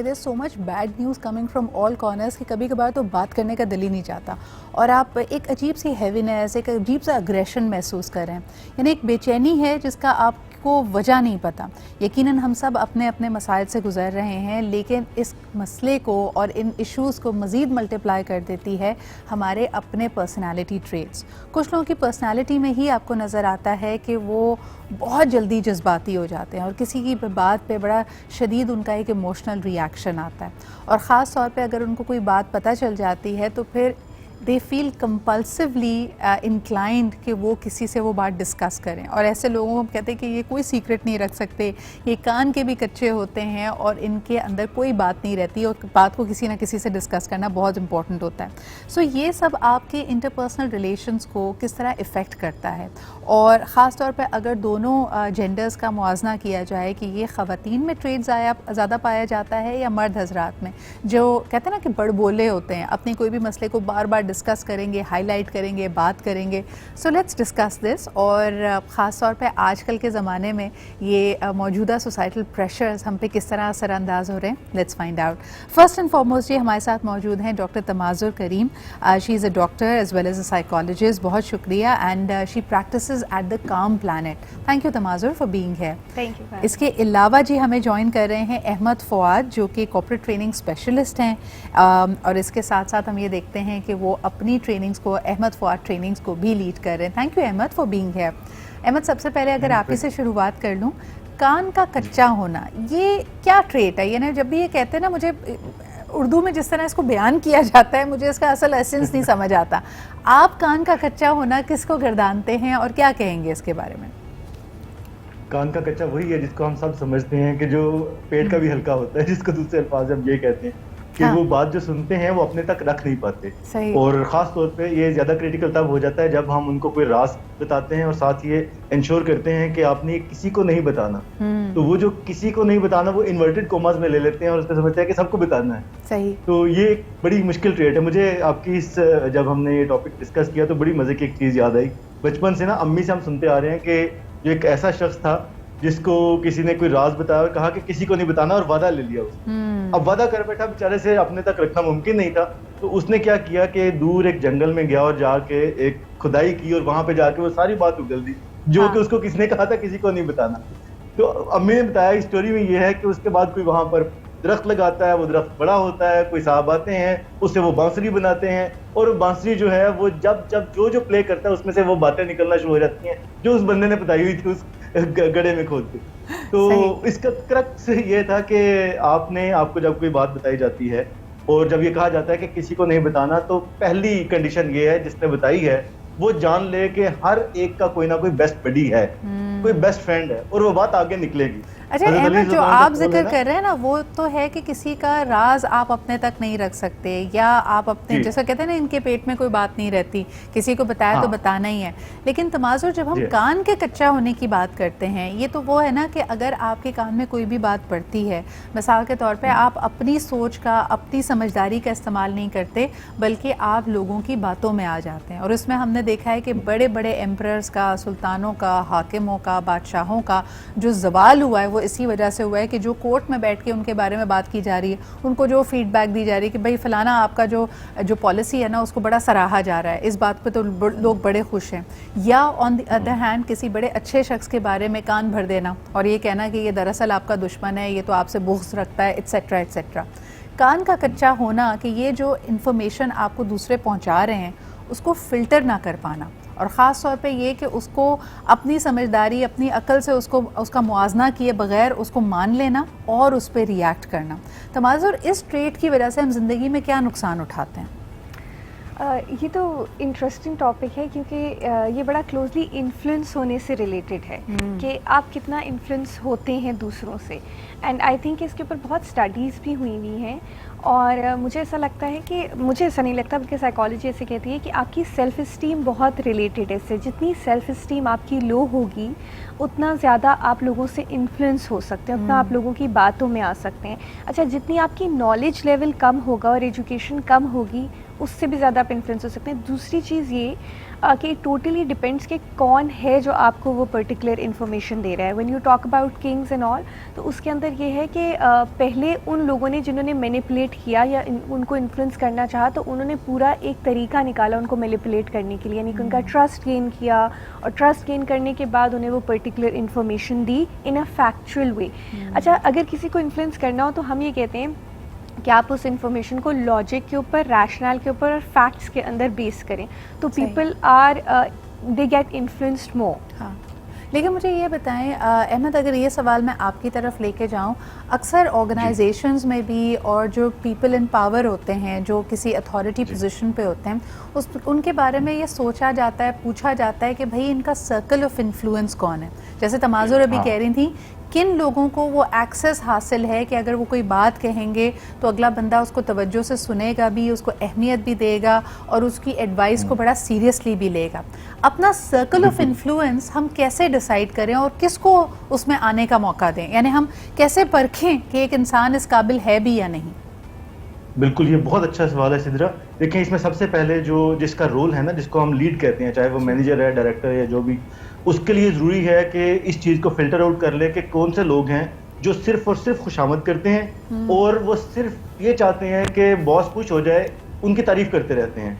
There is so much bad news coming from all corners کہ کبھی کبھار تو بات کرنے کا دل ہی نہیں چاہتا اور آپ ایک عجیب سی ہیوینس، ایک عجیب سا اگریشن محسوس کر رہے ہیں، یعنی ایک بے چینی ہے جس کا آپ کو وجہ نہیں پتہ. یقیناً ہم سب اپنے اپنے مسائل سے گزر رہے ہیں، لیکن اس مسئلے کو اور ان ایشوز کو مزید ملٹیپلائی کر دیتی ہے ہمارے اپنے پرسنالٹی ٹریٹس. کچھ لوگوں کی پرسنالٹی میں ہی آپ کو نظر آتا ہے کہ وہ بہت جلدی جذباتی ہو جاتے ہیں اور کسی کی بات پہ بڑا شدید ان کا ایک ایموشنل ریاکشن آتا ہے، اور خاص طور پہ اگر ان کو کوئی بات پتہ چل جاتی ہے تو پھر دے فیل کمپلسولی انکلائنڈ کہ وہ کسی سے وہ بات ڈسکس کریں. اور ایسے لوگوں کو کہتے ہیں کہ یہ کوئی سیکرٹ نہیں رکھ سکتے، یہ کان کے بھی کچے ہوتے ہیں اور ان کے اندر کوئی بات نہیں رہتی اور بات کو کسی نہ کسی سے ڈسکس کرنا بہت امپورٹنٹ ہوتا ہے. سو یہ سب آپ کے انٹرپرسنل ریلیشنس کو کس طرح افیکٹ کرتا ہے، اور خاص طور پہ اگر دونوں جینڈرز کا موازنہ کیا جائے کہ یہ خواتین میں ٹریٹ زیادہ پایا جاتا ہے یا مرد حضرات میں، جو کہتے ہیں نا کہ بڑ بولے ہوتے ہیں، اپنی کوئی بھی مسئلے کو بار بار ڈسکس کریں گے، ہائی لائٹ کریں گے، بات کریں گے. So let's discuss this. اور خاص طور پہ آج کل کے زمانے میں یہ موجودہ سوسائٹل پریشرز ہم پہ کس طرح اثر انداز ہو رہے ہیں. Let's find out. First and foremost ہمارے ساتھ موجود ہیں doctor Tamazar Kareem. She is a doctor as well as a psychologist. بہت شکریہ. And she practices at the calm plant. Thank you Tamazar for being here. Thank you. اس کے علاوہ ہمیں جوائن کر رہے ہیں احمد فواد، جو کہ کارپوریٹ ٹریننگ اسپیشلسٹ ہیں، اور اس کے ساتھ ساتھ ہم یہ دیکھتے ہیں کہ وہ اپنی ٹریننگز کو، احمد فواد ٹریننگز کو بھی لیڈ کر رہے ہیں. Thank you Ahmed for being here. Ahmed, سب سے پہلے اگر آپ ہی سے شروعات کر لوں، کان کا کچا ہونا یہ کیا ٹریٹ ہے؟ یعنی جب بھی یہ کہتے ہیں نا، مجھے اردو میں جس طرح اس کو بیان کیا جاتا ہے مجھے اس کا اصل ایسنس نہیں سمجھ آتا. آپ کان کا کچا ہونا کس کو گردانتے ہیں اور کیا کہیں گے اس کے بارے میں؟ کان کا کچا وہی ہے جس کو ہم سب سمجھتے ہیں کہ جو پیٹ کا بھی ہلکا ہوتا ہے، جس کو دوسرے الفاظ ہم یہ کہتے ہیں کہ وہ بات جو سنتے ہیں وہ اپنے تک رکھ نہیں پاتے. اور خاص طور پہ یہ زیادہ کریٹیکل تب ہو جاتا ہے جب ہم ان کو کوئی راز بتاتے ہیں اور ساتھ یہ انشور کرتے ہیں کہ آپ نے کسی کو نہیں بتانا. تو وہ جو کسی کو نہیں بتانا وہ انورٹڈ کوماز میں لے لیتے ہیں اور اس پہ سمجھتے ہیں کہ سب کو بتانا ہے. صحیح. تو یہ ایک بڑی مشکل ٹریٹ ہے. مجھے آپ کی جب ہم نے یہ ٹاپک ڈسکس کیا تو بڑی مزے کی ایک چیز یاد آئی. بچپن سے نا امی سے ہم سنتے آ رہے ہیں کہ جو ایک ایسا شخص تھا جس کو کسی نے کوئی راز بتایا اور کہا کہ کسی کو نہیں بتانا، اور وعدہ لے لیا اس. اب وعدہ کر بیٹھا، بیچارے سے اپنے تک رکھنا ممکن نہیں تھا، تو اس نے کیا کیا کہ دور ایک جنگل میں گیا اور جا کے ایک کھدائی کی اور وہاں پہ جا کے وہ ساری بات اگل دی جو کہ اس کو کس نے کہا تھا کسی کو نہیں بتانا. تو امی نے بتایا اسٹوری میں یہ ہے کہ اس کے بعد کوئی وہاں پر درخت لگاتا ہے، وہ درخت بڑا ہوتا ہے، کوئی صاحب آتے ہیں اس سے وہ بانسری بناتے ہیں، اور بانسری جو ہے وہ جب جو پلے کرتا ہے اس میں سے وہ باتیں نکلنا شروع ہو جاتی ہیں جو اس بندے نے بتائی ہوئی تھی اس گڑھے میں کھود کے. تو اس کا کرکس یہ تھا کہ آپ کو جب کوئی بات بتائی جاتی ہے اور جب یہ کہا جاتا ہے کہ کسی کو نہیں بتانا، تو پہلی کنڈیشن یہ ہے جس نے بتائی ہے وہ جان لے کہ ہر ایک کا کوئی نہ کوئی بیسٹ بڈی ہے، کوئی بیسٹ فرینڈ ہے، اور وہ بات آگے نکلے گی. اچھا احمد، جو آپ ذکر کر رہے ہیں نا وہ تو ہے کہ کسی کا راز آپ اپنے تک نہیں رکھ سکتے، یا آپ اپنے جیسا کہتے ہیں نا ان کے پیٹ میں کوئی بات نہیں رہتی، کسی کو بتایا تو بتانا ہی ہے. لیکن تماظر، جب ہم کان کے کچا ہونے کی بات کرتے ہیں، یہ تو وہ ہے نا کہ اگر آپ کے کان میں کوئی بھی بات پڑتی ہے، مثال کے طور پہ آپ اپنی سوچ کا، اپنی سمجھداری کا استعمال نہیں کرتے بلکہ آپ لوگوں کی باتوں میں آ جاتے ہیں. اور اس میں ہم نے دیکھا ہے کہ بڑے بڑے ایمپررز کا، سلطانوں کا، حاکموں کا، بادشاہوں کا جو زوال ہوا ہے وہ اسی وجہ سے ہوا ہے کہ جو کورٹ میں بیٹھ کے ان کے بارے میں بات کی جا رہی ہے، ان کو جو فیڈ بیک دی جا رہی ہے کہ بھائی فلانا آپ کا جو پالیسی ہے نا اس کو بڑا سراہا جا رہا ہے، اس بات پہ تو لوگ بڑے خوش ہیں. یا آن دی ادر ہینڈ کسی بڑے اچھے شخص کے بارے میں کان بھر دینا اور یہ کہنا کہ یہ دراصل آپ کا دشمن ہے، یہ تو آپ سے بغض رکھتا ہے، ایٹسیٹرا ایٹسیٹرا. کان کا کچا ہونا کہ یہ جو انفارمیشن آپ کو دوسرے پہنچا رہے ہیں اس کو فلٹر نہ کر پانا، اور خاص طور پہ یہ کہ اس کو اپنی سمجھداری، اپنی عقل سے اس کا موازنہ کیے بغیر اس کو مان لینا اور اس پہ ریئیکٹ کرنا. تماظر، اس ٹریٹ کی وجہ سے ہم زندگی میں کیا نقصان اٹھاتے ہیں؟ یہ تو انٹرسٹنگ ٹاپک ہے کیونکہ یہ بڑا کلوزلی انفلوئنس ہونے سے ریلیٹڈ ہے کہ آپ کتنا انفلوئنس ہوتے ہیں دوسروں سے. اینڈ آئی تھنک اس کے اوپر بہت اسٹڈیز بھی ہوئی ہیں، اور مجھے ایسا لگتا ہے کہ مجھے ایسا نہیں لگتا بلکہ سائیکالوجی ایسے کہتی ہے کہ آپ کی سیلف اسٹیم بہت ریلیٹڈ ہے اس سے. جتنی سیلف اسٹیم آپ کی لو ہوگی اتنا زیادہ آپ لوگوں سے انفلوئنس ہو سکتے ہیں، اتنا آپ لوگوں کی باتوں میں آ سکتے ہیں. اچھا، جتنی آپ کی نالج لیول کم ہوگا اور ایجوکیشن کم ہوگی اس سے بھی زیادہ آپ انفلوئنس ہو سکتے ہیں. دوسری چیز یہ کہ ٹوٹلی ڈپینڈس کہ کون ہے جو آپ کو وہ پرٹیکولر انفارمیشن دے رہا ہے. When you talk about kings and all, تو اس کے اندر یہ ہے کہ پہلے ان لوگوں نے جنہوں نے مینیپولیٹ کیا یا ان کو انفلوئنس کرنا چاہا, تو انہوں نے پورا ایک طریقہ نکالا ان کو مینیپولیٹ کرنے کے لیے, یعنی کہ ان کا ٹرسٹ گین کیا, اور ٹرسٹ گین کرنے کے بعد انہیں وہ پرٹیکولر انفارمیشن دی ان اے فیکچوئل وے. اچھا, اگر کسی کو انفلوئنس کرنا ہو تو ہم یہ کہتے ہیں کہ آپ اس انفارمیشن کو لاجک کے اوپر, ریشنل کے اوپر اور فیکٹس کے اندر بیس کریں, تو people are they get influenced more. ہاں, لیکن مجھے یہ بتائیں احمد, اگر یہ سوال میں آپ کی طرف لے کے جاؤں, اکثر آرگنائزیشنز میں بھی اور جو پیپل ان پاور ہوتے ہیں, جو کسی اتھارٹی پوزیشن پہ ہوتے ہیں, ان کے بارے میں یہ سوچا جاتا ہے, پوچھا جاتا ہے کہ بھائی ان کا سرکل آف انفلوئنس کون ہے. جیسے تمازر ابھی کہہ رہی تھیں, کن لوگوں کو وہ ایکسیس حاصل ہے کہ اگر وہ کوئی بات کہیں گے تو اگلا بندہ اس کو توجہ سے سنے گا بھی, اس کو اہمیت بھی دے گا اور اس کی ایڈوائس کو بڑا سیریسلی بھی لے گا. اپنا سرکل آف انفلوئنس ہم کیسے ڈیسائیڈ کریں اور کس کو اس میں آنے کا موقع دیں, یعنی ہم کیسے پرکھیں کہ ایک انسان اس قابل ہے بھی یا نہیں؟ بالکل, یہ بہت اچھا سوال ہے سدرا. دیکھیں, اس میں سب سے پہلے جس کا رول ہے نا, جس کو ہم لیڈ کہتے ہیں, چاہے وہ مینیجر ہے, ڈائریکٹر یا جو بھی, اس کے لیے ضروری ہے کہ اس چیز کو فلٹر آؤٹ کر لے کہ کون سے لوگ ہیں جو صرف اور صرف خوشامد کرتے ہیں اور وہ صرف یہ چاہتے ہیں کہ باس خوش ہو جائے, ان کی تعریف کرتے رہتے ہیں.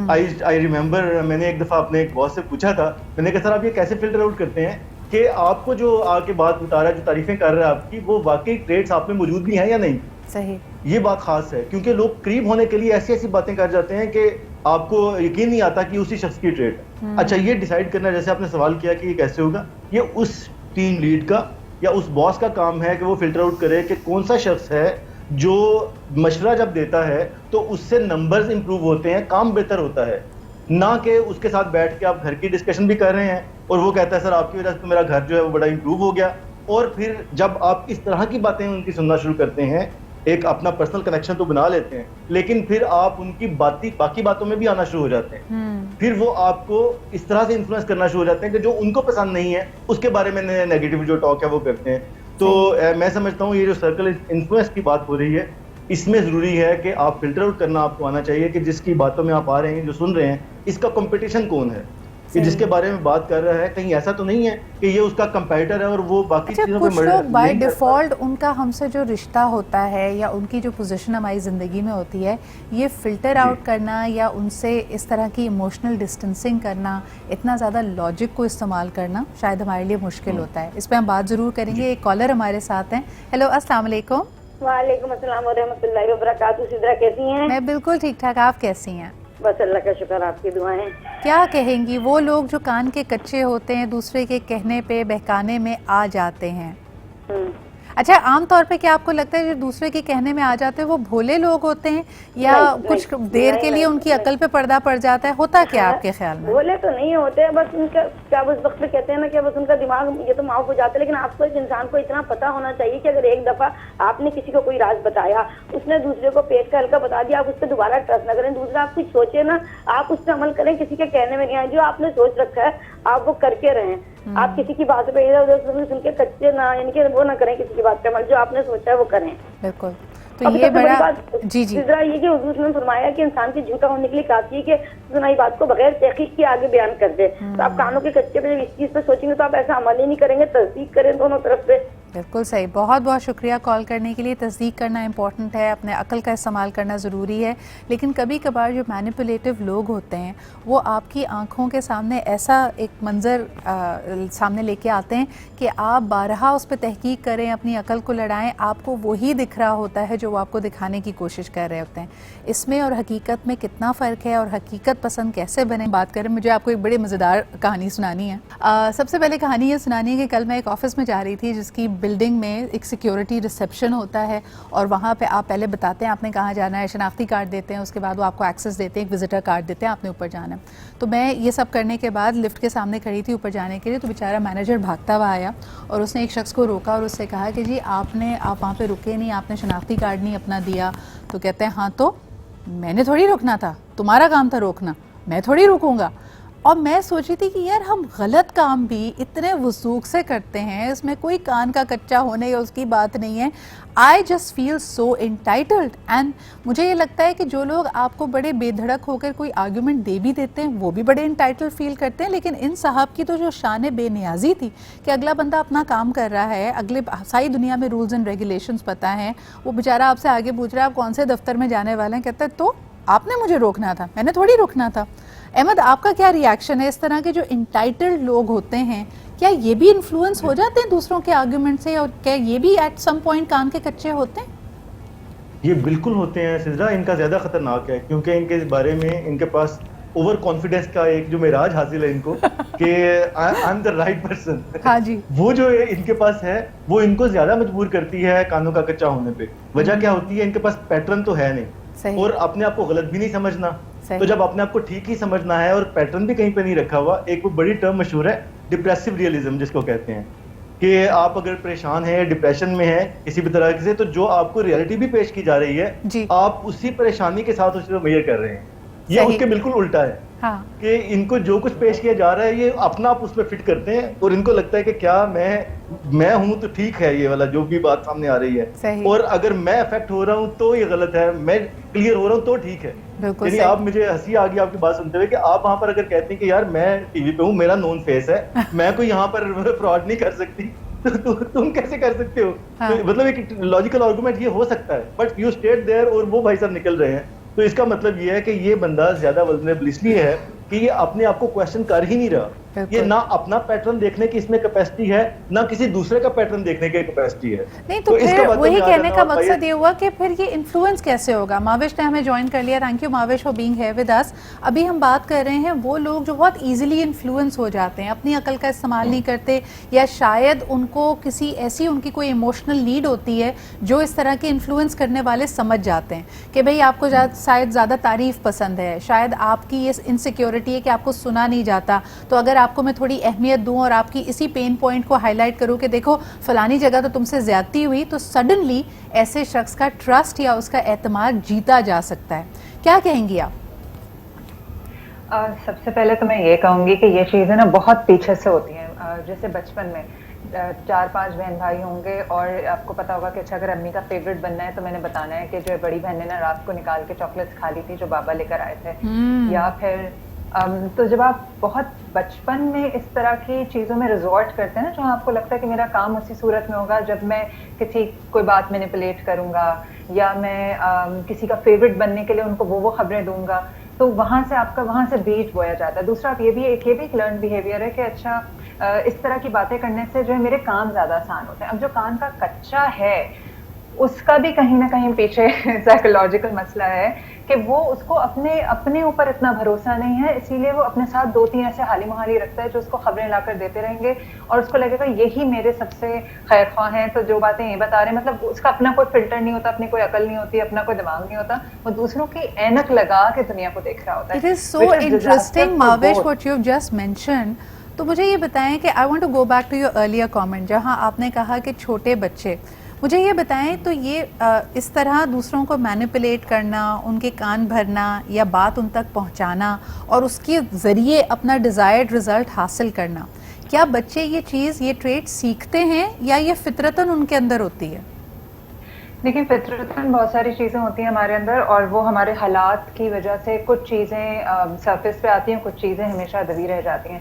آئی ریمبر, میں نے ایک دفعہ اپنے ایک باس سے پوچھا تھا, میں نے کہا سر آپ یہ کیسے فلٹر آؤٹ کرتے ہیں کہ آپ کو جو آ کے بات بتا رہا ہے, جو تعریفیں کر رہا ہے آپ کی, وہ واقعی ٹریٹس آپ میں موجود بھی ہیں یا نہیں. صحیح, یہ بات خاص ہے, کیونکہ لوگ قریب ہونے کے لیے ایسی ایسی باتیں کر جاتے ہیں کہ آپ کو یقین نہیں آتا کہ اسی شخص کی ٹریٹ ہے. اچھا, یہ ڈیسائیڈ کرنا, جیسے آپ نے سوال کیا کہ یہ کیسے ہوگا, یہ اس ٹیم لیڈ کا یا اس باس کا کام ہے کہ وہ فلٹر آؤٹ کرے کہ کون سا شخص ہے جو مشورہ جب دیتا ہے تو اس سے نمبرز امپروو ہوتے ہیں, کام بہتر ہوتا ہے, نہ کہ اس کے ساتھ بیٹھ کے آپ گھر کی ڈسکشن بھی کر رہے ہیں اور وہ کہتا ہے سر آپ کی وجہ سے تو میرا گھر جو ہے وہ بڑا امپروو ہو گیا. اور پھر جب آپ اس طرح کی باتیں ان کی سننا شروع کرتے ہیں, ایک اپنا پرسنل کنیکشن تو بنا لیتے ہیں, لیکن پھر آپ ان کی باقی باتوں میں بھی آنا شروع ہو جاتے ہیں. پھر وہ آپ کو اس طرح سے انفلوئنس کرنا شروع ہو جاتے ہیں کہ جو ان کو پسند نہیں ہے اس کے بارے میں نیگیٹو جو ٹاک ہے وہ کرتے ہیں. تو میں سمجھتا ہوں یہ جو سرکل انفلوئنس کی بات ہو رہی ہے, اس میں ضروری ہے کہ آپ فلٹر آؤٹ کرنا آپ کو آنا چاہیے کہ جس کی باتوں میں آپ آ رہے ہیں, جو سن رہے ہیں, اس کا کمپٹیشن کون ہے, کہ جس کے بارے میں بات کر رہا ہے کہیں ایسا تو نہیں ہے کہ یہ اس کا کمپیٹر ہے اور وہ باقی چیزوں پہ کچھ لوگ بائی ڈیفالٹ ان کا ہم سے جو رشتہ ہوتا ہے یا ان کی جو پوزیشن ہماری زندگی میں ہوتی ہے, یہ فلٹر آؤٹ کرنا یا ان سے اس طرح کی ایموشنل ڈسٹینسنگ کرنا, اتنا زیادہ لاجک کو استعمال کرنا شاید ہمارے لیے مشکل ہوتا ہے. اس پہ ہم بات ضرور کریں گے. ایک کالر ہمارے ساتھ ہیں. ہیلو, السلام علیکم. وعلیکم السلام ورحمۃ اللہ وبرکاتہ. سدرا کیسی ہیں؟ میں بالکل ٹھیک ٹھاک, آپ کیسی ہیں؟ بس اللہ کا شکر, آپ کی دعائیں. کیا کہیں گی وہ لوگ جو کان کے کچے ہوتے ہیں, دوسرے کے کہنے پہ بہکانے میں آ جاتے ہیں؟ اچھا, عام طور پہ کیا آپ کو لگتا ہے جو دوسرے کے کہنے میں آ جاتے ہیں وہ بھولے لوگ ہوتے ہیں یا کچھ دیر کے لیے ان کی عقل پہ پردہ پڑ جاتا ہے, ہوتا کیا آپ کے خیال میں؟ بھولے تو نہیں ہوتے, بس ان کا کیا اس وقت پہ کہتے ہیں نا کہ بس ان کا دماغ یہ تو معاف ہو جاتا ہے. لیکن آپ کو ایک انسان کو اتنا پتا ہونا چاہیے کہ اگر ایک دفعہ آپ نے کسی کو کوئی راز بتایا, اس نے دوسرے کو پیٹ کا ہلکا بتا دیا, آپ اس پہ دوبارہ ٹرسٹ نہ کریں. دوسرا آپ کچھ سوچے نا, آپ اس پہ عمل کریں, کسی کے کہنے میں نہیں آئے. جو آپ نے سوچ رکھا ہے آپ وہ کر کے رہیں. آپ کسی کی بات پہ ادھر ادھر سن کے کچے نہ, یعنی کہ وہ نہ کریں کسی کی بات پہ عمل, جو آپ نے سوچا ہے وہ کریں. بالکل. تو یہ بڑا جی یہ کہ حضور نے فرمایا کہ انسان کی جھوٹا ہونے کے لیے کافی ہے کہ سنائی بات کو بغیر تحقیق کے آگے بیان کر دے. تو آپ کانوں کے کچے پہ جب اس چیز پہ سوچیں گے تو آپ ایسا عمل ہی نہیں کریں گے, تصدیق کریں دونوں طرف سے. بالکل صحیح. بہت بہت شکریہ کال کرنے کے لیے. تصدیق کرنا امپورٹنٹ ہے, اپنے عقل کا استعمال کرنا ضروری ہے, لیکن کبھی کبھار جو مینیپولیٹو لوگ ہوتے ہیں وہ آپ کی آنکھوں کے سامنے ایسا ایک منظر سامنے لے کے آتے ہیں کہ آپ بارہا اس پہ تحقیق کریں, اپنی عقل کو لڑائیں, آپ کو وہی دکھ رہا ہوتا ہے جو وہ آپ کو دکھانے کی کوشش کر رہے ہوتے ہیں. اس میں اور حقیقت میں کتنا فرق ہے اور حقیقت پسند کیسے بنے, بات کریں. مجھے آپ کو ایک بڑی مزیدار کہانی سنانی ہے. سب سے پہلے کہانی یہ سنانی ہے کہ کل میں ایک آفس میں جا رہی تھی جس کی بلڈنگ میں ایک سیکیورٹی ریسیپشن ہوتا ہے, اور وہاں پہ آپ پہلے بتاتے ہیں آپ نے کہاں جانا ہے, شناختی کارڈ دیتے ہیں, اس کے بعد وہ آپ کو ایکسیس دیتے ہیں, ایک وزٹر کارڈ دیتے ہیں, آپ نے اوپر جانا ہے. تو میں یہ سب کرنے کے بعد لفٹ کے سامنے کھڑی تھی اوپر جانے کے لیے, تو بیچارہ مینیجر بھاگتا ہوا آیا اور اس نے ایک شخص کو روکا اور اس سے کہا کہ جی آپ وہاں پہ رکے نہیں, آپ نے شناختی کارڈ نہیں اپنا دیا. تو کہتے ہیں ہاں تو میں نے تھوڑی روکنا تھا, تمہارا کام تھا روکنا, میں تھوڑی رکوں گا. اور میں سوچی تھی کہ یار ہم غلط کام بھی اتنے وثوق سے کرتے ہیں, اس میں کوئی کان کا کچا ہونے یا اس کی بات نہیں ہے. I just feel so entitled. And مجھے یہ لگتا ہے کہ جو لوگ آپ کو بڑے بے دھڑک ہو کر کوئی آرگیومنٹ دے بھی دیتے ہیں وہ بھی بڑے انٹائٹلڈ فیل کرتے ہیں, لیکن ان صاحب کی تو جو شان بے نیازی تھی کہ اگلا بندہ اپنا کام کر رہا ہے, اگلے ساری دنیا میں رولز اینڈ ریگولیشنز پتہ ہیں, وہ بیچارہ آپ سے آگے پوچھ رہا ہے آپ کون سے دفتر میں جانے والے ہیں, کہتا ہے تو آپ نے مجھے روکنا تھا, میں نے تھوڑی روکنا تھا. احمد, آپ کا کیا ری ایکشن ہے اس طرح کے جو انٹائٹلڈ لوگ ہوتے ہیں, کیا یہ بھی انفلوئنس ہو جاتے ہیں دوسروں کے آرگیومنٹ سے, اور کیا یہ بھی ایٹ سم پوائنٹ کان کے کچے ہوتے ہیں؟ یہ بالکل ہوتے ہیں سدرا, ان کا زیادہ خطرناک ہے کیونکہ ان کے بارے میں ان کے پاس اوور کانفیڈنس کا ایک جو معراج حاصل ہے ان کو کہ I am the right person. ہاں جی, وہ جو ان کے پاس ہے وہ ان کو زیادہ مجبور کرتی ہے کانوں کا کچا ہونے پہ. وجہ کیا ہوتی ہے, ان کے پاس پیٹرن تو ہے نہیں اور اپنے آپ کو غلط بھی نہیں سمجھنا. تو جب اپنے آپ کو ٹھیک ہی سمجھنا ہے اور پیٹرن بھی کہیں پہ نہیں رکھا ہوا, ایک وہ بڑی ٹرم مشہور ہے ڈپریسو ریئلزم جس کو کہتے ہیں, کہ آپ اگر پریشان ہیں, ڈپریشن میں ہیں کسی بھی طرح سے, تو جو آپ کو ریئلٹی بھی پیش کی جا رہی ہے آپ اسی پریشانی کے ساتھ اس کو میئر کر رہے ہیں. یہ اس کے بالکل الٹا ہے کہ ان کو جو کچھ پیش کیا جا رہا ہے یہ اپنا آپ اس میں فٹ کرتے ہیں اور ان کو لگتا ہے کہ کیا میں ہوں تو ٹھیک ہے یہ والا جو بھی بات سامنے آ رہی ہے, اور اگر میں افیکٹ ہو رہا ہوں تو یہ غلط ہے, میں کلیئر ہو رہا ہوں تو ٹھیک ہے. یعنی آپ, مجھے ہنسی آ گئی آپ کی بات سنتے ہوئے کہ آپ وہاں پر اگر کہتے ہیں کہ یار میں ٹی وی پہ ہوں, میرا نون فیس ہے, میں کوئی یہاں پر فراڈ نہیں کر سکتی, تو تم کیسے کر سکتے ہو؟ مطلب ایک لاجیکل آرگومنٹ یہ ہو سکتا ہے, بٹ یو اسٹیٹ دیئر اور وہ بھائی صاحب نکل رہے ہیں. تو اس کا مطلب یہ ہے کہ یہ بندہ زیادہ ولنریبل اس لیے ہے کہ یہ اپنے آپ کو کویشچن کر ہی نہیں رہا. یہ نہ اپنا پیٹرن دیکھنے کی اس میں کیپیسٹی ہے, نہ کسی دوسرے کا پیٹرن دیکھنے کی کیپیسٹی ہے. نہیں تو پھر وہی کہنے کا مقصد یہ ہوا کہ پھر یہ انفلوئنس کیسے ہوگا. ماوش نے ہمیں جوائن کر لیا, thank you Mahvash for being here with us. ابھی ہم بات کر رہے ہیں وہ لوگ جو بہت ایزیلی انفلوئنس ہو جاتے ہیں, اپنی عقل کا استعمال نہیں کرتے, یا شاید ان کو کسی ایسی ان کی کوئی ایموشنل نیڈ ہوتی ہے جو اس طرح کے انفلوئنس کرنے والے سمجھ جاتے ہیں کہ بھئی آپ کو شاید زیادہ تعریف پسند ہے, شاید آپ کی یہ انسیکیورٹی ہے کہ آپ کو سنا نہیں جاتا, تو اگر آپ کو میں تھوڑی اہمیت دوں اور آپ کی اسی پین پوائنٹ کو ہائی لائٹ کروں کہ دیکھو فلانی جگہ تو تم سے زیادتی ہوئی, تو سڈنلی ایسے شخص کا ٹرسٹ یا اس کا اعتماد جیتا جا سکتا ہے. کیا کہیں گی آپ؟ سب سے پہلے تو میں یہ کہوں گی کہ یہ چیزیں نا بہت پیچھے سے ہوتی ہیں. جیسے بچپن میں 4-5 بہن بھائی ہوں گے اور آپ کو پتا ہوگا کہ اچھا اگر امی کا فیوریٹ بننا ہے تو میں نے بتانا ہے کہ جو بڑی بہن نے نا رات کو نکال کے چاکلیٹس کھا لی تھی جو بابا لے کر آئے تھے, یا پھر تو جب آپ بہت بچپن میں اس طرح کی چیزوں میں ریزورٹ کرتے ہیں نا, جہاں آپ کو لگتا ہے کہ میرا کام اسی صورت میں ہوگا جب میں کسی کوئی بات مینیپولیٹ کروں گا یا میں کسی کا فیوریٹ بننے کے لیے ان کو وہ خبریں دوں گا, تو وہاں سے آپ کا وہاں سے بیج بویا جاتا ہے. دوسرا یہ بھی ایک لرن بیہیویئر ہے کہ اچھا اس طرح کی باتیں کرنے سے جو ہے میرے کام زیادہ آسان ہوتے ہیں. اب جو کان کا کچا ہے اس کا بھی کہیں نہ کہیں پیچھے سائیکولوجیکل مسئلہ ہے کہ وہ اس کو اپنے اوپر اتنا بھروسہ نہیں ہے, اسی لیے وہ اپنے ساتھ 2-3 ایسے حالی محالی رکھتا ہے جو اس کو خبریں لا کر دیتے رہیں گے اور اس کو لگے گا یہی میرے سب سے خیر خواہ ہیں, تو جو باتیں یہ بتا رہے ہیں, مطلب اس کا اپنا کوئی فلٹر نہیں ہوتا, اپنی کوئی عقل نہیں ہوتی, اپنا کوئی دماغ نہیں ہوتا, وہ دوسروں کی اینک لگا کے دنیا کو دیکھ رہا ہوتا ہے. It is so interesting, Mavish, what you've just mentioned. تو مجھے یہ بتائیں کہ I want to go back to your earlier comment جہاں آپ نے کہا کہ چھوٹے بچے, مجھے یہ بتائیں تو یہ اس طرح دوسروں کو مینیپولیٹ کرنا, ان کے کان بھرنا یا بات ان تک پہنچانا اور اس کے ذریعے اپنا ڈیزائرڈ رزلٹ حاصل کرنا, کیا بچے یہ چیز, یہ ٹریٹ سیکھتے ہیں یا یہ فطرتاً ان کے اندر ہوتی ہے؟ دیکھیں فطرتاً بہت ساری چیزیں ہوتی ہیں ہمارے اندر اور وہ ہمارے حالات کی وجہ سے کچھ چیزیں سرفیس پہ آتی ہیں, کچھ چیزیں ہمیشہ دبی رہ جاتی ہیں.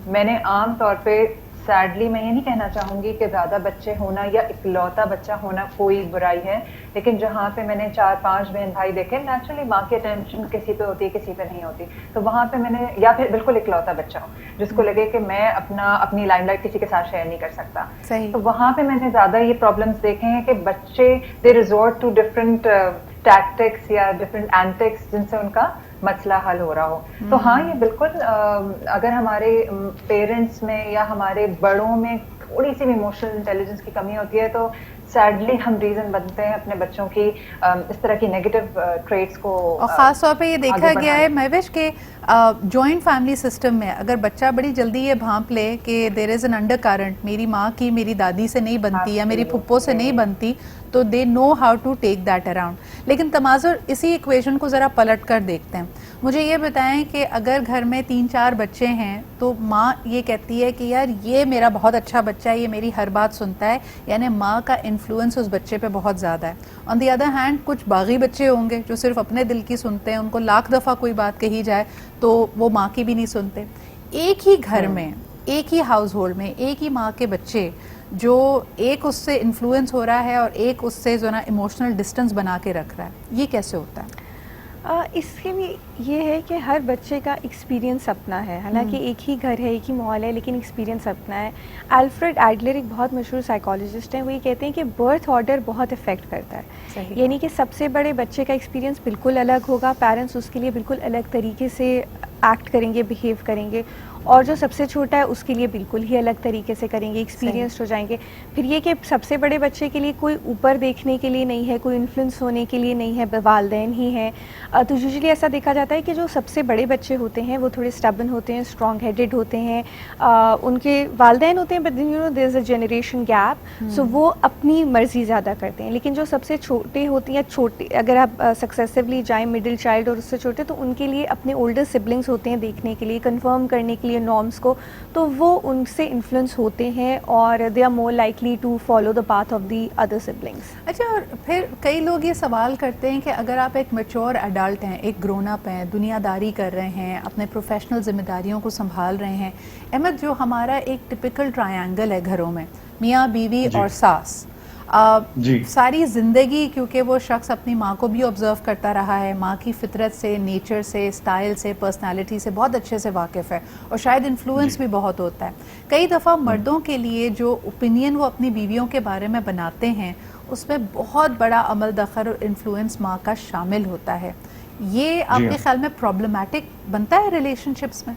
میں نے عام طور پہ سیڈلی میں یہ نہیں کہنا چاہوں گی کہ زیادہ بچے ہونا یا اکلوتا بچہ ہونا کوئی برائی ہے, لیکن جہاں پہ میں نے 4-5 بہن بھائی دیکھے, نیچرلی ماں کی اٹینشن کسی پہ ہوتی ہے کسی پہ نہیں ہوتی, تو وہاں پہ میں نے, یا پھر بالکل اکلوتا بچہ ہوں جس کو لگے کہ میں اپنی لائم لائٹ کسی کے ساتھ شیئر نہیں کر سکتا, تو وہاں پہ میں نے زیادہ یہ پرابلمس دیکھے ہیں کہ بچے they resort to different tactics یا ڈفرنٹ اینٹکس جن سے ان کا مسئلہ حل ہو رہا ہو. تو ہاں یہ بالکل اگر ہمارے پیرنٹس میں یا ہمارے بڑوں میں تھوڑی سی بھی ایموشنل انٹیلیجنس کی کمی ہوتی ہے تو سیڈلی ہم ریزن بنتے ہیں اپنے بچوں کی اس طرح کی نیگیٹو ٹریٹس کو. اور خاص طور پہ یہ دیکھا گیا ہے مہوش کہ جوائنٹ فیملی سسٹم میں اگر بچہ بڑی جلدی یہ بھانپ لے کہ دیر از این انڈر کرنٹ, میری ماں کی میری دادی سے نہیں بنتی یا میری پھپھو سے نہیں بنتی, تو they know how to take that around. لیکن تماظر اسی ایکویشن کو ذرا پلٹ کر دیکھتے ہیں, مجھے یہ بتائیں کہ اگر گھر میں 3-4 بچے ہیں تو ماں یہ کہتی ہے کہ یار یہ میرا بہت اچھا بچہ ہے, یہ میری ہر بات سنتا ہے, یعنی ماں کا انفلوئنس اس بچے پہ بہت زیادہ ہے. آن دی ادر ہینڈ کچھ باغی بچے ہوں گے جو صرف اپنے دل کی سنتے ہیں, ان کو لاکھ دفعہ کوئی بات کہی جائے تو وہ ماں کی بھی نہیں سنتے. ایک ہی گھر میں, ایک ہی ہاؤس ہولڈ میں, ایک ہی ماں کے بچے جو ایک اس سے انفلوئنس ہو رہا ہے اور ایک اس سے جو نا ایموشنل ڈسٹنس بنا کے رکھ رہا ہے, یہ کیسے ہوتا ہے؟ اس کے بھی یہ ہے کہ ہر بچے کا ایکسپیرینس اپنا ہے, حالانکہ ایک ہی گھر ہے, ایک ہی ماحول ہے, لیکن ایکسپیرینس اپنا ہے. الفریڈ ایڈلر ایک بہت مشہور سائیکالوجسٹ ہیں, وہ یہ کہتے ہیں کہ برتھ آرڈر بہت افیکٹ کرتا ہے. یعنی کہ سب سے بڑے بچے کا ایکسپیرینس بالکل الگ ہوگا, پیرنٹس اس کے لیے بالکل الگ طریقے سے ایکٹ کریں گے, بیہیو کریں گے, اور جو سب سے چھوٹا ہے اس کے لیے بالکل ہی الگ طریقے سے کریں گے, ایکسپیرینسڈ ہو جائیں گے. پھر یہ کہ سب سے بڑے بچے کے لیے کوئی اوپر دیکھنے کے لیے نہیں ہے, کوئی انفلوئنس ہونے کے لیے نہیں ہے, والدین ہی ہیں. تو یوزلی ایسا دیکھا جاتا ہے کہ جو سب سے بڑے بچے ہوتے ہیں وہ تھوڑے اسٹبن ہوتے ہیں, اسٹرانگ ہیڈڈ ہوتے ہیں, ان کے والدین ہوتے ہیں, but you know there is a generation gap, so وہ اپنی مرضی زیادہ کرتے ہیں. لیکن جو سب سے چھوٹے ہوتے ہیں, چھوٹے اگر آپ سکسیسولی جائیں مڈل چائلڈ اور اس سے چھوٹے, تو ان کے لیے اپنے اولڈر سبلنگس ہوتے ہیں دیکھنے کے لیے, کنفرم کرنے کے لیے نارمس کو, تو وہ ان سے انفلوئنس ہوتے ہیں اور they are more likely to follow the path of the other siblings. اچھا, اور پھر کئی لوگ یہ سوال کرتے ہیں کہ اگر آپ ایک میچور ایڈلٹ ہیں, ایک گرون اپ ہیں, دنیا داری کر رہے ہیں, اپنے پروفیشنل ذمہ داریوں کو سنبھال رہے ہیں, احمد جو ہمارا ایک ٹپیکل ٹرائنگل ہے گھروں میں, میاں بیوی اور ساس, ساری زندگی کیونکہ وہ شخص اپنی ماں کو بھی آبزرو کرتا رہا ہے, ماں کی فطرت سے, نیچر سے, اسٹائل سے, پرسنالٹی سے بہت اچھے سے واقف ہے, اور شاید انفلوئنس بھی بہت ہوتا ہے. کئی دفعہ مردوں کے لیے جو اوپینین وہ اپنی بیویوں کے بارے میں بناتے ہیں اس میں بہت بڑا عمل دخل اور انفلوئنس ماں کا شامل ہوتا ہے. یہ آپ کے خیال میں پرابلمٹک بنتا ہے ریلیشن شپس میں؟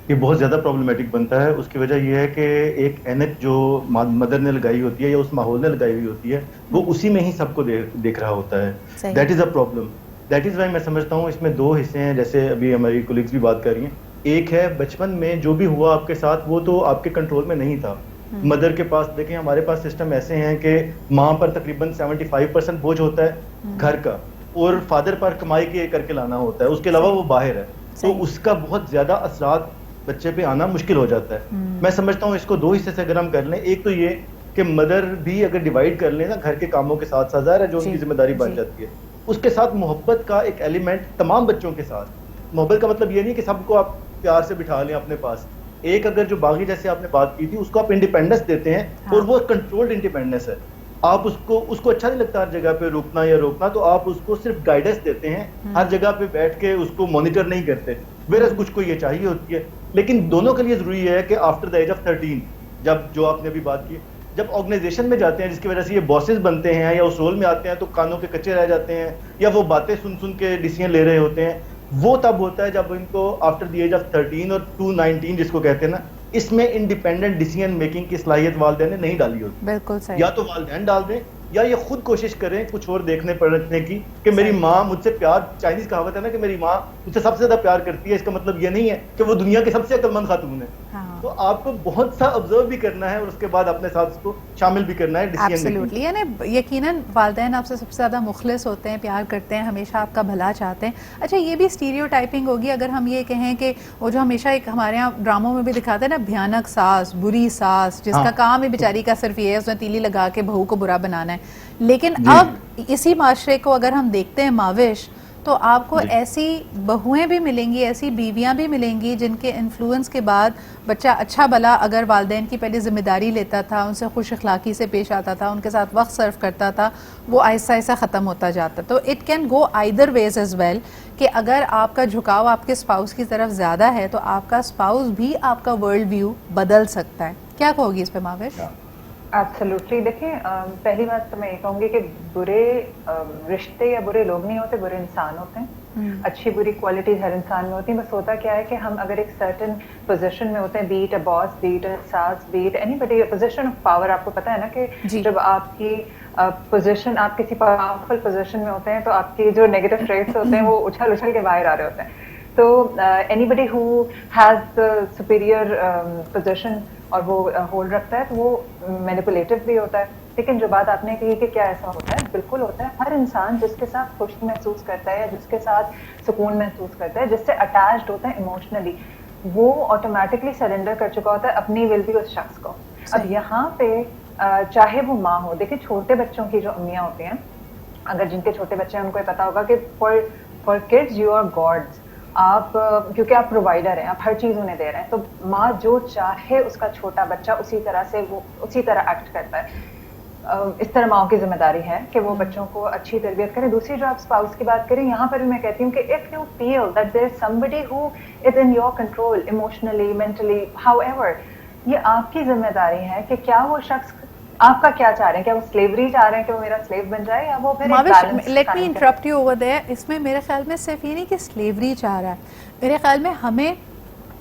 یہ بہت زیادہ پرابلمٹک بنتا ہے. اس کی وجہ یہ ہے کہ ایک اینک جو مدر نے لگائی ہوتی ہے یا اس ماحول نے لگائی ہوئی ہوتی ہے, وہ اسی میں ہی سب کو دیکھ رہا ہوتا ہے. That is a problem. That is why میں سمجھتا ہوں اس میں 2 حصے ہیں, جیسے ابھی ہماری کولیگز بھی بات کر رہی ہیں. ایک ہے بچپن میں جو بھی ہوا آپ کے ساتھ وہ تو آپ کے کنٹرول میں نہیں تھا. مدر کے پاس دیکھیں, ہمارے پاس سسٹم ایسے ہیں کہ ماں پر تقریباً 75% بوجھ ہوتا ہے گھر کا, اور فادر پر کمائی کر کے لانا ہوتا ہے, اس کے علاوہ وہ باہر ہے, تو اس کا بہت زیادہ اثرات بچے پہ آنا مشکل ہو جاتا ہے. میں سمجھتا ہوں اس کو 2 حصے سے اگر ہم کر لیں, ایک تو یہ کہ مدر بھی اگر ڈیوائڈ کر لیں نا گھر کے کاموں کے ساتھ ساتھ, ظاہر ہے جو ان کی ذمہ داری بن جاتی ہے, اس کے ساتھ محبت کا ایک ایلیمنٹ تمام بچوں کے ساتھ. محبت کا مطلب یہ نہیں کہ سب کو آپ پیار سے بٹھا لیں اپنے پاس. ایک اگر جو باغی جیسے آپ نے بات کی تھی, اس کو آپ انڈیپینڈنس دیتے ہیں, اور وہ کنٹرولڈ انڈیپینڈنس ہے. آپ اس کو اچھا نہیں لگتا ہر جگہ پہ روکنا یا روکنا, تو آپ اس کو صرف گائیڈنس دیتے ہیں, ہر جگہ پہ بیٹھ کے اس کو مانیٹر نہیں کرتے. ویرز کچھ کو یہ چاہیے ہوتی ہے. لیکن دونوں کے لیے ضروری ہے کہ آفٹر دا ایج آف 13, جب جو آپ نے ابھی بات کی, جب آرگنائزیشن میں جاتے ہیں جس کی وجہ سے یہ باسز بنتے ہیں یا اس رول میں آتے ہیں, تو کانوں کے کچے رہ جاتے ہیں یا وہ باتیں سن کے ڈیسیژن لے رہے ہوتے ہیں. وہ تب ہوتا ہے جب ان کو آفٹر دی ایج آف 13 اور 19 جس کو کہتے ہیں نا, اس میں انڈیپینڈنٹ ڈیسیژن میکنگ کی صلاحیت والدین نے نہیں ڈالی ہوتی. بالکل صحیح. یا تو والدین ڈال دیں یا یہ خود کوشش کریں کچھ اور دیکھنے پرکھنے کی کہ میری ماں مجھ سے پیار, چائنیز کہاوت ہے نا کہ میری ماں مجھ سے سب سے زیادہ پیار کرتی ہے, اس کا مطلب یہ نہیں ہے کہ وہ دنیا کی سب سے عقل مند خاتون ہے. تو آپ کو بہت سا آبزرو بھی کرنا ہے اور اس کے بعد اپنے ساتھ اس کو شامل بھی کرنا ہے ڈیسیژن میکنگ. یعنی یقیناً والدین آپ سے سب سے زیادہ مخلص ہوتے ہیں, پیار کرتے ہیں, ہمیشہ آپ کا بھلا چاہتے ہیں. اچھا, یہ بھی اسٹیریو ٹائپنگ ہوگی اگر ہم یہ کہیں کہ وہ جو ہمیشہ ایک ہمارے یہاں ڈراموں میں بھی دکھاتے ہیں نا, بھیانک ساس, بری ساس, جس کا کام ہی بیچاری کا صرف یہ ہے اس نے تیلی لگا کے بہو کو برا بنانا ہے. لیکن اب اسی معاشرے کو اگر ہم دیکھتے ہیں ماوش, تو آپ کو ایسی بہویں بھی ملیں گی, ایسی بیویاں بھی ملیں گی جن کے انفلوئنس کے بعد بچہ اچھا بھلا اگر والدین کی پہلے ذمہ داری لیتا تھا, ان سے خوش اخلاقی سے پیش آتا تھا, ان کے ساتھ وقت صرف کرتا تھا, وہ آہستہ آہستہ ختم ہوتا جاتا. تو it can go either ways as well, کہ اگر آپ کا جھکاؤ آپ کے اسپاؤس کی طرف زیادہ ہے تو آپ کا اسپاؤس بھی آپ کا ورلڈ ویو بدل سکتا ہے. کیا کہو گی اس پہ ماوش؟ ایبسلیوٹلی. دیکھیں, پہلی بات تو میں یہ کہوں گی کہ برے رشتے یا برے لوگ نہیں ہوتے, برے انسان ہوتے ہیں. اچھی بری کوالٹیز ہر انسان میں ہوتی ہیں. بس ہوتا کیا ہے کہ ہم اگر ایک سرٹن پوزیشن میں ہوتے ہیں, be it a boss, be it a ساس, be it anybody, position of power, آپ کو پتہ ہے نا کہ جب آپ کی پوزیشن, آپ کسی پاورفل پوزیشن میں ہوتے ہیں تو آپ کی جو نیگیٹو ٹریٹس ہوتے ہیں وہ اچھل کے باہر آ رہے ہوتے ہیں. تو anybody who has the superior position اور وہ ہولڈ رکھتا ہے, تو وہ مینیپولیٹو بھی ہوتا ہے. لیکن جو بات آپ نے کہی کہ کیا ایسا ہوتا ہے، بالکل ہوتا ہے. ہر انسان جس کے ساتھ خوشی محسوس کرتا ہے یا جس کے ساتھ سکون محسوس کرتا ہے، جس سے اٹیچڈ ہوتا ہے ایموشنلی، وہ آٹومیٹکلی سرنڈر کر چکا ہوتا ہے اپنی ول بھی اس شخص کو. اب یہاں پہ چاہے وہ ماں ہو، دیکھیں چھوٹے بچوں کی جو امیاں ہوتی ہیں، اگر جن کے چھوٹے بچے ہیں ان کو یہ پتا ہوگا کہ for kids you are gods. آپ کیونکہ آپ پرووائڈر ہیں، آپ ہر چیز انہیں دے رہے ہیں، تو ماں جو چاہے اس کا چھوٹا بچہ اسی طرح سے وہ اسی طرح ایکٹ کرتا ہے. اس طرح ماؤں کی ذمہ داری ہے کہ وہ بچوں کو اچھی تربیت کریں. دوسری جو آپ اسپاؤس کی بات کریں، یہاں پر بھی میں کہتی ہوں کہ if you feel that there is somebody who is in your control emotionally, mentally, however، یہ آپ کی ذمہ داری ہے کہ کیا وہ شخص آپ کا کیا چاہ رہے ہیں. کیا وہ سلیوری چاہ رہے ہیں کہ وہ میرا سلیو بن جائے، یا وہ پھر let me interrupt you over there. اس میں میرے خیال میں صرف یہ نہیں کہ سلیوری چاہ رہا ہے، میرے خیال میں ہمیں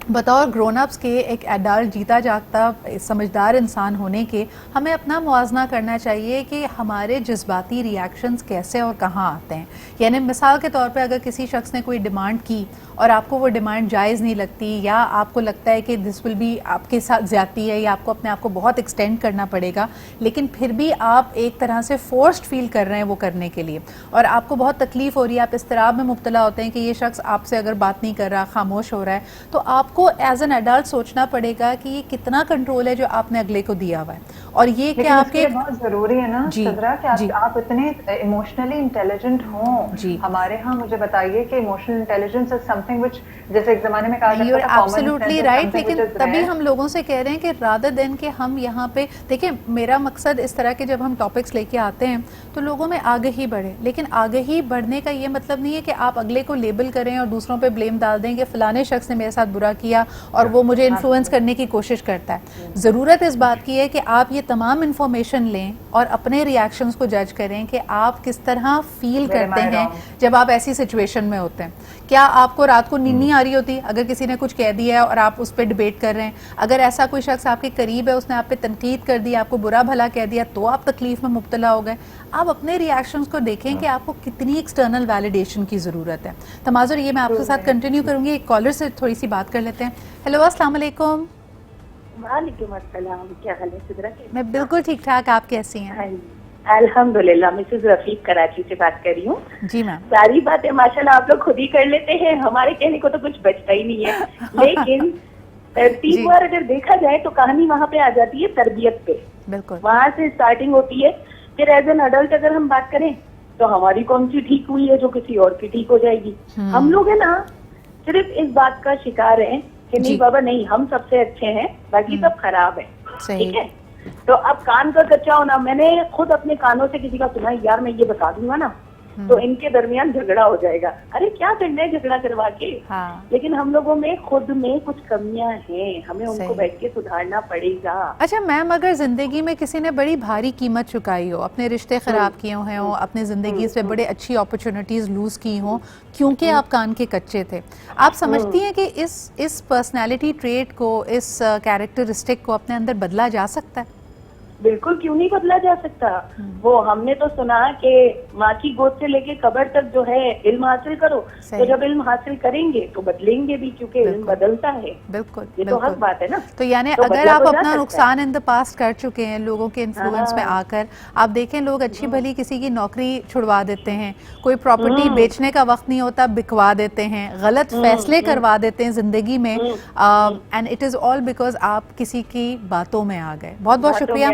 بطور گرون اپس کے ایک ایڈلٹ جیتا جاگتا سمجھدار انسان ہونے کے ہمیں اپنا موازنہ کرنا چاہیے کہ ہمارے جذباتی ریاکشنز کیسے اور کہاں آتے ہیں. یعنی مثال کے طور پہ اگر کسی شخص نے کوئی ڈیمانڈ کی اور آپ کو وہ ڈیمانڈ جائز نہیں لگتی، یا آپ کو لگتا ہے کہ دس ول بی آپ کے ساتھ زیادتی ہے، یا آپ کو اپنے آپ کو بہت ایکسٹینڈ کرنا پڑے گا، لیکن پھر بھی آپ ایک طرح سے فورسڈ فیل کر رہے ہیں وہ کرنے کے لیے، اور آپ کو بہت تکلیف ہو رہی ہے، آپ اضطراب میں مبتلا ہوتے ہیں کہ یہ شخص آپ سے اگر بات نہیں کر رہا، خاموش ہو رہا ہے، تو آپ کو ایز این ایڈلٹ سوچنا پڑے گا کہ یہ کتنا کنٹرول ہے جو آپ نے اگلے کو دیا ہوا ہے. اور یہ کہ آپ کے بہت ضروری ہے نا صدرا کہ آپ اتنے ایموشنلی انٹیلیجنٹ ہوں. ہمارے ہاں مجھے بتائیے کہ emotional intelligence is some thing which جیسے ایک زمانے میں کہا جاتا تھا You're absolutely right. لیکن تبھی ہم لوگوں سے کہہ رہے ہیں کہ rather than کہ ہم یہاں پہ دیکھیں، میرا مقصد اس طرح کے جب ہم ٹاپکس لے کے آتے ہیں تو لوگوں میں آگہی بڑھے، لیکن آگہی بڑھنے کا یہ مطلب نہیں ہے کہ آپ اگلے کو لیبل کریں اور دوسروں پہ بلیم ڈال دیں کہ فلانے شخص نے میرے ساتھ برا کیا اور وہ مجھے انفلوئنس کرنے کی کوشش کرتا ہے. ضرورت اس بات کی ہے کہ آپ یہ تمام انفارمیشن لیں اور اپنے ریاکشنز کو جج کریں کہ آپ کس طرح فیل کرتے ہیں جب آپ ایسی سچویشن میں ہوتے ہیں. کیا آپ کو رات کو نیند نہیں آ رہی ہوتی اگر کسی نے کچھ کہہ دیا ہے اور آپ اس پہ ڈبیٹ کر رہے ہیں؟ اگر ایسا کوئی شخص آپ کے قریب ہے، اس نے آپ پہ تنقید کر دی، آپ کو برا بھلا کہہ دیا، تو آپ تکلیف میں مبتلا ہو گئے. آپ اپنے ریاکشنز کو دیکھیں کہ آپ کو کتنی ایکسٹرنل ویلیڈیشن کی ضرورت ہے. تماظر، یہ میں آپ کے ساتھ کنٹینیو کروں گی. ایک کالر سے تھوڑی سی بات کر لیتے ہیں. ہیلو، السلام علیکم. وعلیکم السلام. کیا حال ہے صدرا؟ میں بالکل ٹھیک ٹھاک، آپ کیسی ہیں؟ الحمدللہ. مسز رفیق کراچی سے بات کر رہی ہوں. جی میم. ساری باتیں ماشاءاللہ آپ لوگ خود ہی کر لیتے ہیں، ہمارے کہنے کو تو کچھ بچتا ہی نہیں ہے. لیکن تین بار اگر دیکھا جائے تو کہانی وہاں پہ آ جاتی ہے تربیت پہ. بالکل وہاں سے اسٹارٹنگ ہوتی ہے. پھر ایز این اڈلٹ اگر ہم بات کریں تو ہماری کون سی ٹھیک ہوئی ہے جو کسی اور کی ٹھیک ہو جائے گی. ہم لوگ ہے نا صرف اس بات کا شکار ہیں کہ نہیں بابا نہیں، ہم سب سے اچھے ہیں، باقی سب خراب ہے. ٹھیک ہے، تو اب کان کا کچا ہونا. میں نے خود اپنے کانوں سے کسی کا سنا، یار میں یہ بتا دوں گا نا تو ان کے درمیان جھگڑا ہو جائے گا. ارے کیا کرنا ہے جھگڑا کروا کے؟ لیکن ہم لوگوں میں خود میں کچھ کمیاں ہیں، ہمیں ان کو بیٹھ کے سدھارنا پڑے گا. اچھا میم، اگر زندگی میں کسی نے بڑی بھاری قیمت چکائی ہو، اپنے رشتے خراب کیے ہوں، اپنے زندگی سے بڑے اچھی اپرچونٹیز لوز کی ہوں کیونکہ آپ کان کے کچے تھے، آپ سمجھتی ہیں کہ اس پرسنالٹی ٹریٹ کو، اس کیریکٹرسٹک کو اپنے اندر بدلا جا سکتا ہے؟ بالکل، کیوں نہیں بدلا جا سکتا. وہ ہم نے تو سنا کہ ماں کی گود سے لے کے قبر تک جو ہے علم حاصل کرو. تو جب علم حاصل کریں گے تو بدلیں گے بھی، کیونکہ علم بدلتا ہے. بالکل، یہ تو حق بات ہے نا. تو یعنی اگر آپ اپنا نقصان ان دا پاسٹ کر چکے ہیں لوگوں کے انفلوئنس میں آ کر، آپ دیکھیں لوگ اچھی بھلی کسی کی نوکری چھڑوا دیتے ہیں، کوئی پراپرٹی بیچنے کا وقت نہیں ہوتا بکوا دیتے ہیں، غلط فیصلے کروا دیتے ہیں زندگی میں، and it is all because آپ کسی کی باتوں میں آ گئے. بہت بہت شکریہ.